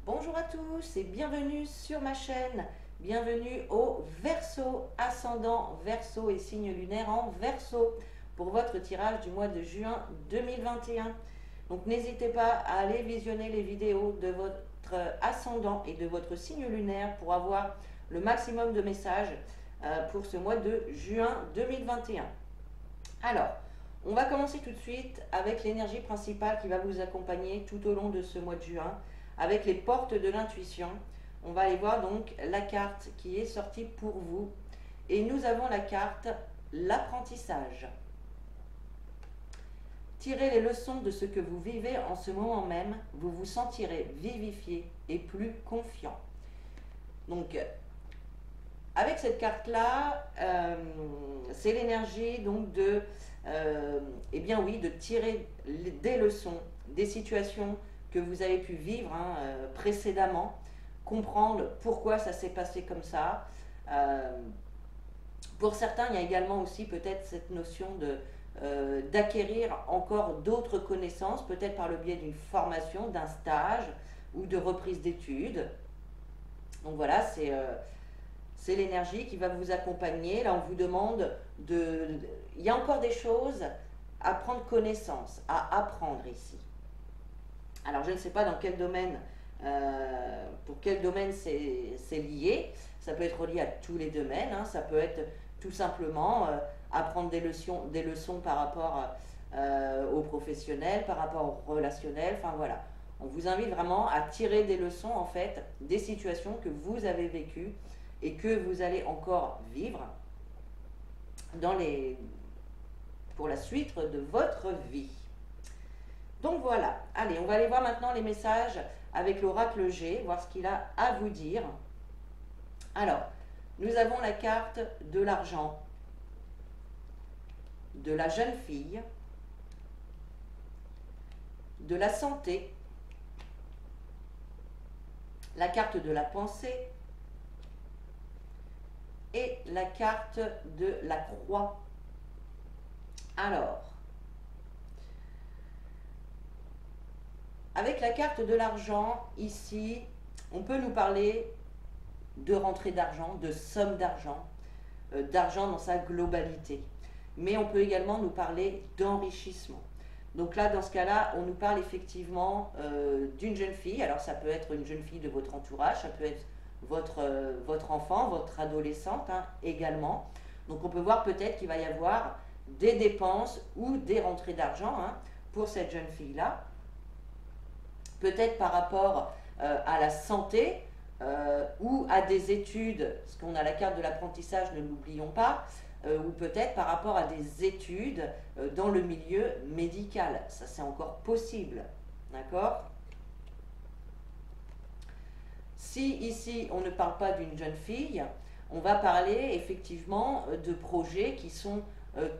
Bonjour à tous et bienvenue sur ma chaîne. Bienvenue au Verseau, ascendant Verseau et signe lunaire en Verseau pour votre tirage du mois de juin 2021. Donc n'hésitez pas à aller visionner les vidéos de votre ascendant et de votre signe lunaire pour avoir le maximum de messages pour ce mois de juin 2021. Alors, on va commencer tout de suite avec l'énergie principale qui va vous accompagner tout au long de ce mois de juin, avec les portes de l'intuition. On va aller voir donc la carte qui est sortie pour vous. Et nous avons la carte l'apprentissage. Tirez les leçons de ce que vous vivez en ce moment même, vous vous sentirez vivifié et plus confiant. Donc, avec cette carte-là, c'est l'énergie donc de, eh bien oui, de tirer des leçons, des situations que vous avez pu vivre précédemment, comprendre pourquoi ça s'est passé comme ça. Pour certains, il y a également aussi peut-être cette notion d'acquérir encore d'autres connaissances, peut-être par le biais d'une formation, d'un stage ou de reprise d'études. Donc voilà, c'est l'énergie qui va vous accompagner. Là, on vous demande il y a encore des choses à prendre connaissance, à apprendre ici. Alors, je ne sais pas dans quel domaine, pour quel domaine c'est lié. Ça peut être lié à tous les domaines. Ça peut être tout simplement apprendre des leçons par rapport aux professionnels, par rapport aux relationnels. Enfin, voilà. On vous invite vraiment à tirer des leçons, en fait, des situations que vous avez vécues et que vous allez encore vivre pour la suite de votre vie. Donc voilà, allez, on va aller voir maintenant les messages avec l'oracle G, voir ce qu'il a à vous dire. Alors, nous avons la carte de l'argent, de la jeune fille, de la santé, la carte de la pensée et la carte de la croix. Alors, avec la carte de l'argent, ici, on peut nous parler de rentrée d'argent, de somme d'argent, d'argent dans sa globalité. Mais on peut également nous parler d'enrichissement. Donc là, dans ce cas-là, on nous parle effectivement d'une jeune fille. Alors ça peut être une jeune fille de votre entourage, ça peut être votre enfant, votre adolescente également. Donc on peut voir peut-être qu'il va y avoir des dépenses ou des rentrées d'argent pour cette jeune fille-là. Peut-être par rapport à la santé ou à des études, parce qu'on a la carte de l'apprentissage, ne l'oublions pas, ou peut-être par rapport à des études dans le milieu médical. Ça, c'est encore possible. D'accord ? Si ici, on ne parle pas d'une jeune fille, on va parler effectivement de projets qui sont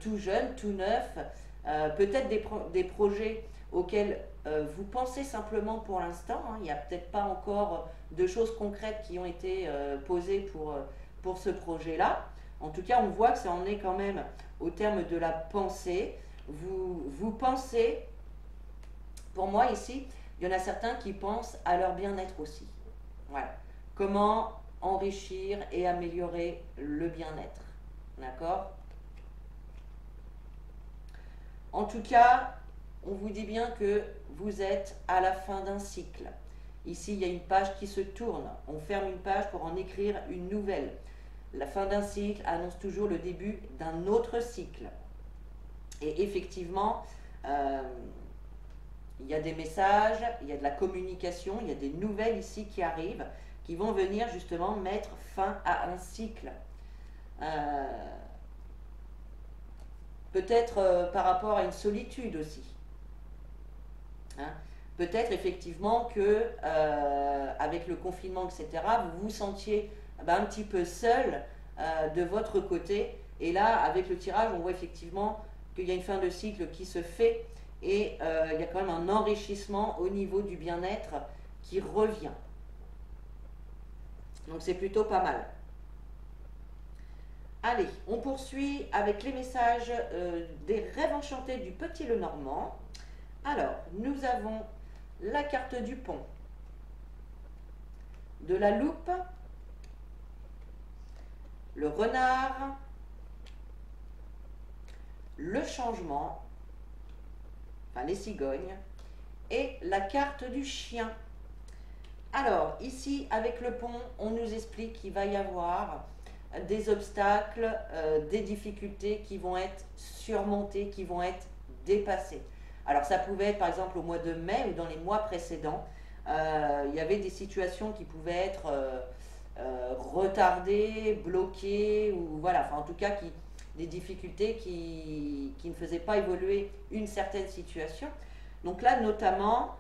tout jeunes, tout neufs, peut-être des projets auxquels vous pensez simplement pour l'instant. Il n'y a peut-être pas encore de choses concrètes qui ont été posées pour ce projet-là. En tout cas, on voit que ça en est quand même au terme de la pensée. Vous pensez, pour moi ici, il y en a certains qui pensent à leur bien-être aussi. Voilà. Comment enrichir et améliorer le bien-être. D'accord ? En tout cas, on vous dit bien que vous êtes à la fin d'un cycle. Ici, il y a une page qui se tourne. On ferme une page pour en écrire une nouvelle. La fin d'un cycle annonce toujours le début d'un autre cycle. Et effectivement, il y a des messages, il y a de la communication, il y a des nouvelles ici qui arrivent, qui vont venir justement mettre fin à un cycle. Peut-être par rapport à une solitude aussi. Peut-être effectivement que avec le confinement, etc., vous vous sentiez un petit peu seul de votre côté. Et là, avec le tirage, on voit effectivement qu'il y a une fin de cycle qui se fait et il y a quand même un enrichissement au niveau du bien-être qui revient. Donc c'est plutôt pas mal. Allez, on poursuit avec les messages des rêves enchantés du Petit Lenormand. Alors, nous avons la carte du pont, de la loupe, le renard, le changement, enfin les cigognes, et la carte du chien. Alors, ici, avec le pont, on nous explique qu'il va y avoir des obstacles, des difficultés qui vont être surmontées, qui vont être dépassées. Alors, ça pouvait être, par exemple, au mois de mai ou dans les mois précédents, il y avait des situations qui pouvaient être retardées, bloquées, ou voilà, enfin, en tout cas, des difficultés qui ne faisaient pas évoluer une certaine situation. Donc là, notamment,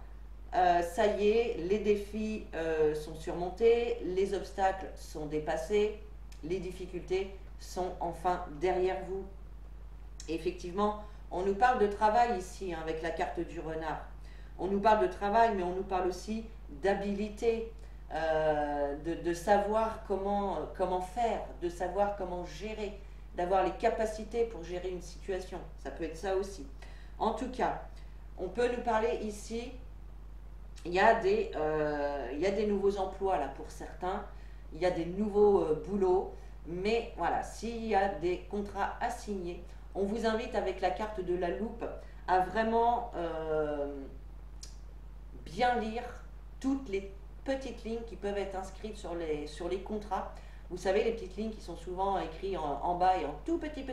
ça y est, les défis sont surmontés, les obstacles sont dépassés, les difficultés sont enfin derrière vous. Et effectivement, on nous parle de travail ici, hein, avec la carte du renard. On nous parle de travail, mais on nous parle aussi d'habilité, de savoir comment faire, de savoir comment gérer, d'avoir les capacités pour gérer une situation. Ça peut être ça aussi. En tout cas, on peut nous parler ici, il y a des nouveaux emplois là pour certains, il y a des nouveaux boulots, mais voilà, s'il y a des contrats à signer, on vous invite avec la carte de la loupe à vraiment bien lire toutes les petites lignes qui peuvent être inscrites sur les contrats. Vous savez, les petites lignes qui sont souvent écrites en bas et en tout petit,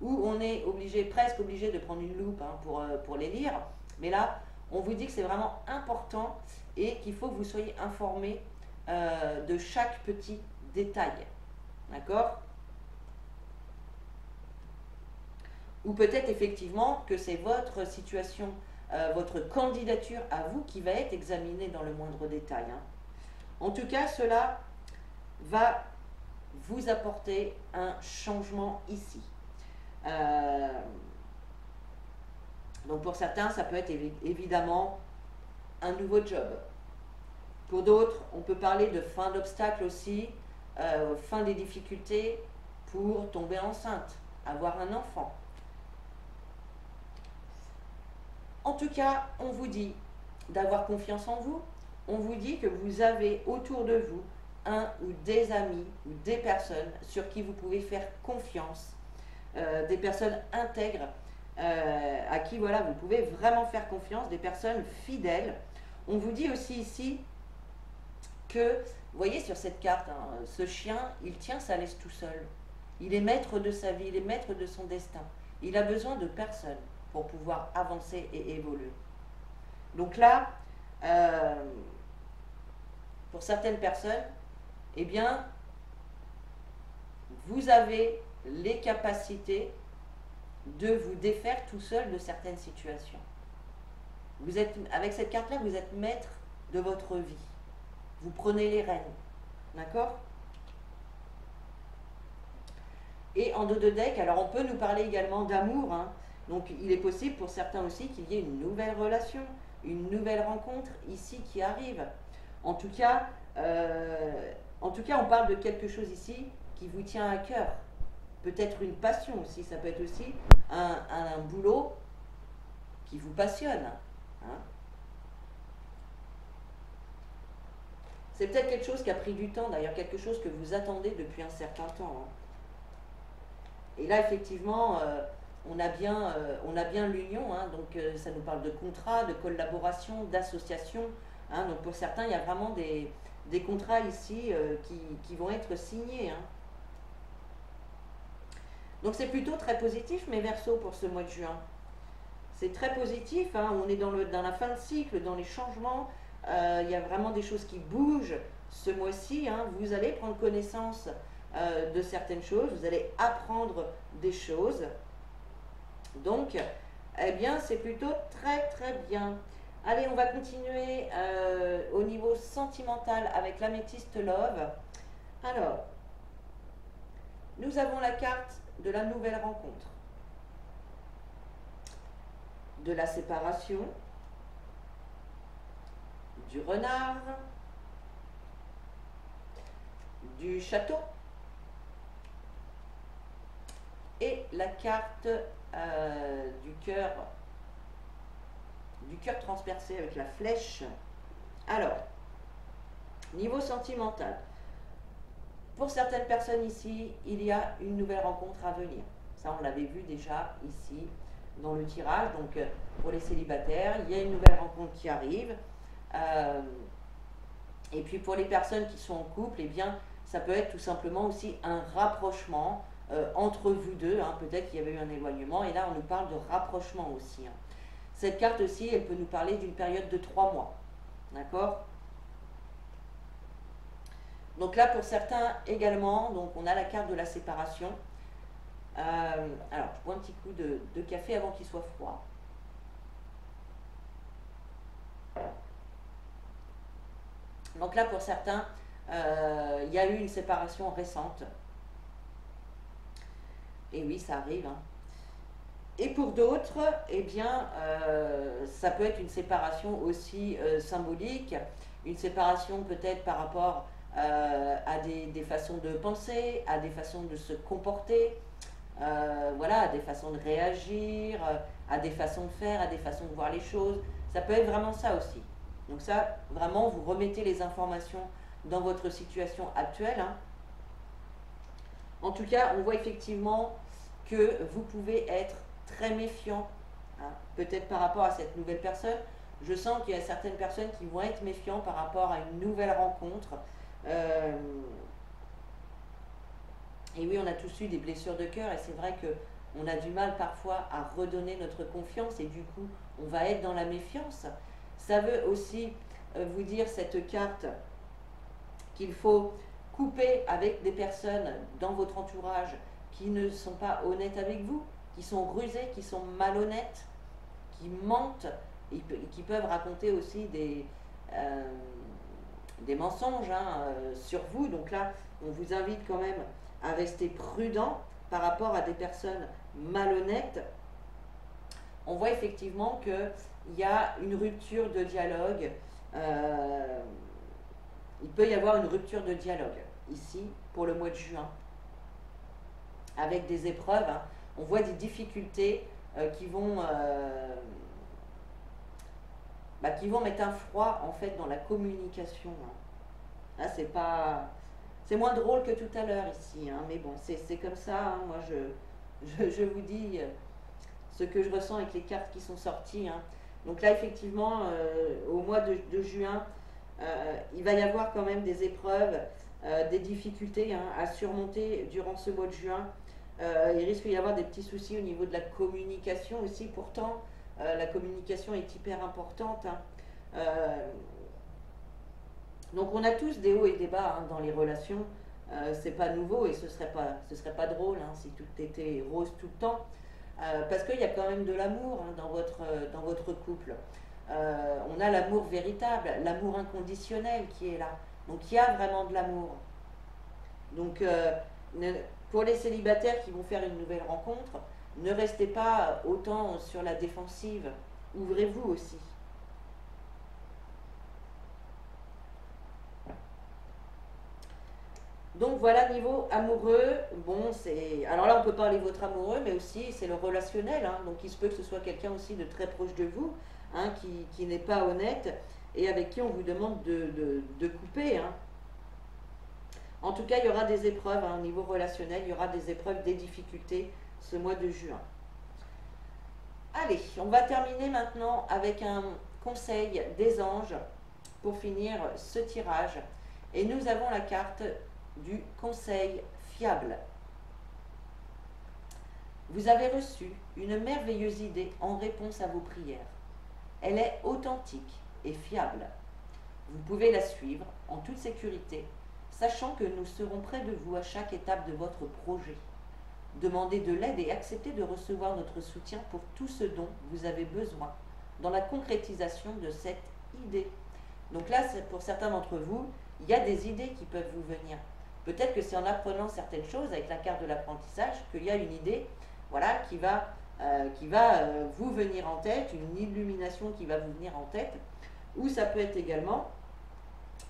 où on est presque obligé de prendre une loupe, hein, pour les lire. Mais là, on vous dit que c'est vraiment important et qu'il faut que vous soyez informés de chaque petit détail. D'accord? Ou peut-être effectivement que c'est votre situation, votre candidature à vous qui va être examinée dans le moindre détail, hein. En tout cas, cela va vous apporter un changement ici. Donc pour certains, ça peut être évidemment un nouveau job. Pour d'autres, on peut parler de fin d'obstacle aussi, fin des difficultés pour tomber enceinte, avoir un enfant. En tout cas, on vous dit d'avoir confiance en vous. On vous dit que vous avez autour de vous un ou des amis ou des personnes sur qui vous pouvez faire confiance, des personnes intègres, à qui voilà, vous pouvez vraiment faire confiance, des personnes fidèles. On vous dit aussi ici que, vous voyez sur cette carte, hein, ce chien, il tient sa laisse tout seul. Il est maître de sa vie, il est maître de son destin. Il a besoin de personne pour pouvoir avancer et évoluer. Donc là, pour certaines personnes, eh bien, vous avez les capacités de vous défaire tout seul de certaines situations. Vous êtes, avec cette carte-là, vous êtes maître de votre vie. Vous prenez les rênes. D'accord? Et en dos de deck, alors on peut nous parler également d'amour, hein. Donc il est possible pour certains aussi qu'il y ait une nouvelle relation, une nouvelle rencontre ici qui arrive. En tout cas, on parle de quelque chose ici qui vous tient à cœur. Peut-être une passion aussi, ça peut être aussi un boulot qui vous passionne, hein. C'est peut-être quelque chose qui a pris du temps, d'ailleurs quelque chose que vous attendez depuis un certain temps, hein. Et là, effectivement, on a bien l'union, hein, donc ça nous parle de contrat, de collaboration, d'association, hein. Donc pour certains, il y a vraiment des contrats ici qui vont être signés, hein. Donc c'est plutôt très positif, mes Verseaux, pour ce mois de juin. C'est très positif, hein, on est dans la fin de cycle, dans les changements, il y a vraiment des choses qui bougent ce mois-ci, hein. Vous allez prendre connaissance de certaines choses, vous allez apprendre des choses. Donc, eh bien, c'est plutôt très très bien. Allez, on va continuer au niveau sentimental avec l'améthyste Love. Alors, nous avons la carte de la nouvelle rencontre, de la séparation, du renard, du château, et la carte du cœur transpercé avec la flèche. Alors, Niveau sentimental, pour certaines personnes ici, il y a une nouvelle rencontre à venir. Ça, on l'avait vu déjà ici dans le tirage. Donc, pour les célibataires, il y a une nouvelle rencontre qui arrive. Et puis, pour les personnes qui sont en couple, eh bien, ça peut être tout simplement aussi un rapprochement entre vous deux. Hein. Peut-être qu'il y avait eu un éloignement. Et là, on nous parle de rapprochement aussi. Hein. Cette carte aussi, elle peut nous parler d'une période de 3 mois. D'accord ? Donc là, pour certains également, donc on a la carte de la séparation. Alors, je bois un petit coup de café avant qu'il soit froid. Donc là, pour certains, il y a eu une séparation récente. Et oui, ça arrive. Hein. Et pour d'autres, eh bien, ça peut être une séparation aussi symbolique, une séparation peut-être par rapport à des façons de penser, à des façons de se comporter, voilà, à des façons de réagir, à des façons de faire, à des façons de voir les choses. Ça peut être vraiment ça aussi. Donc ça, vraiment, vous remettez les informations dans votre situation actuelle. Hein. En tout cas, on voit effectivement que vous pouvez être très méfiant, hein, peut-être par rapport à cette nouvelle personne. Je sens qu'il y a certaines personnes qui vont être méfiants par rapport à une nouvelle rencontre. Et oui, on a tous eu des blessures de cœur et c'est vrai qu'on a du mal parfois à redonner notre confiance et du coup, on va être dans la méfiance. Ça veut aussi vous dire, cette carte, qu'il faut couper avec des personnes dans votre entourage qui ne sont pas honnêtes avec vous, qui sont rusés, qui sont malhonnêtes, qui mentent et qui peuvent raconter aussi des mensonges hein, sur vous. Donc là, on vous invite quand même à rester prudent par rapport à des personnes malhonnêtes. On voit effectivement qu'il y a une rupture de dialogue. Il peut y avoir une rupture de dialogue ici pour le mois de juin avec des épreuves. Hein. On voit des difficultés qui vont mettre un froid en fait dans la communication. Hein. Là, c'est moins drôle que tout à l'heure ici, hein, mais bon, c'est comme ça. Hein. Moi, je vous dis ce que je ressens avec les cartes qui sont sorties. Hein. Donc là, effectivement, au mois de juin, il va y avoir quand même des épreuves, des difficultés hein, à surmonter durant ce mois de juin. Il risque d'y avoir des petits soucis au niveau de la communication aussi. Pourtant, la communication est hyper importante. Hein. Donc on a tous des hauts et des bas hein, dans les relations. C'est pas nouveau et ce serait pas drôle hein, si tout était rose tout le temps. Parce qu'il y a quand même de l'amour hein, dans votre couple. On a l'amour véritable, l'amour inconditionnel qui est là. Donc il y a vraiment de l'amour. Donc pour les célibataires qui vont faire une nouvelle rencontre, ne restez pas autant sur la défensive. Ouvrez-vous aussi. Donc voilà, niveau amoureux, bon, c'est... Alors là, on peut parler de votre amoureux, mais aussi c'est le relationnel. Hein, donc il se peut que ce soit quelqu'un aussi de très proche de vous, hein, qui n'est pas honnête et avec qui on vous demande de couper. Hein. En tout cas, il y aura des épreuves hein, au niveau relationnel, il y aura des épreuves, des difficultés ce mois de juin. Allez, on va terminer maintenant avec un conseil des anges pour finir ce tirage. Et nous avons la carte du conseil fiable. Vous avez reçu une merveilleuse idée en réponse à vos prières. Elle est authentique et fiable. Vous pouvez la suivre en toute sécurité, sachant que nous serons près de vous à chaque étape de votre projet. Demandez de l'aide et acceptez de recevoir notre soutien pour tout ce dont vous avez besoin dans la concrétisation de cette idée. Donc là, pour certains d'entre vous, il y a des idées qui peuvent vous venir. Peut-être que c'est en apprenant certaines choses avec la carte de l'apprentissage qu'il y a une idée voilà, qui va vous venir en tête, une illumination qui va vous venir en tête. Ou ça peut être également,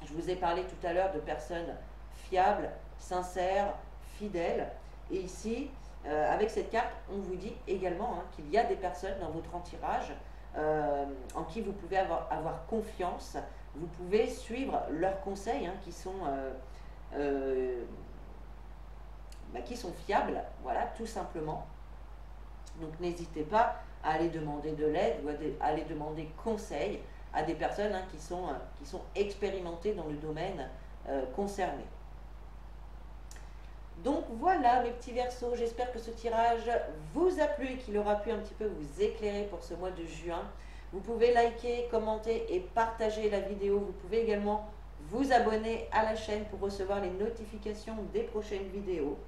je vous ai parlé tout à l'heure de personnes fiables, sincères, fidèles. Et ici, avec cette carte, on vous dit également hein, qu'il y a des personnes dans votre entourage en qui vous pouvez avoir confiance, vous pouvez suivre leurs conseils hein, qui sont fiables, voilà, tout simplement. Donc n'hésitez pas à aller demander de l'aide ou à aller demander conseil à des personnes hein, qui sont expérimentées dans le domaine concerné. Donc voilà mes petits Verseaux, j'espère que ce tirage vous a plu et qu'il aura pu un petit peu vous éclairer pour ce mois de juin. Vous pouvez liker, commenter et partager la vidéo. Vous pouvez également vous abonner à la chaîne pour recevoir les notifications des prochaines vidéos.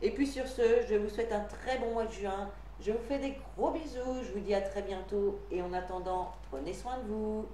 Et puis sur ce, je vous souhaite un très bon mois de juin. Je vous fais des gros bisous, je vous dis à très bientôt et en attendant, prenez soin de vous.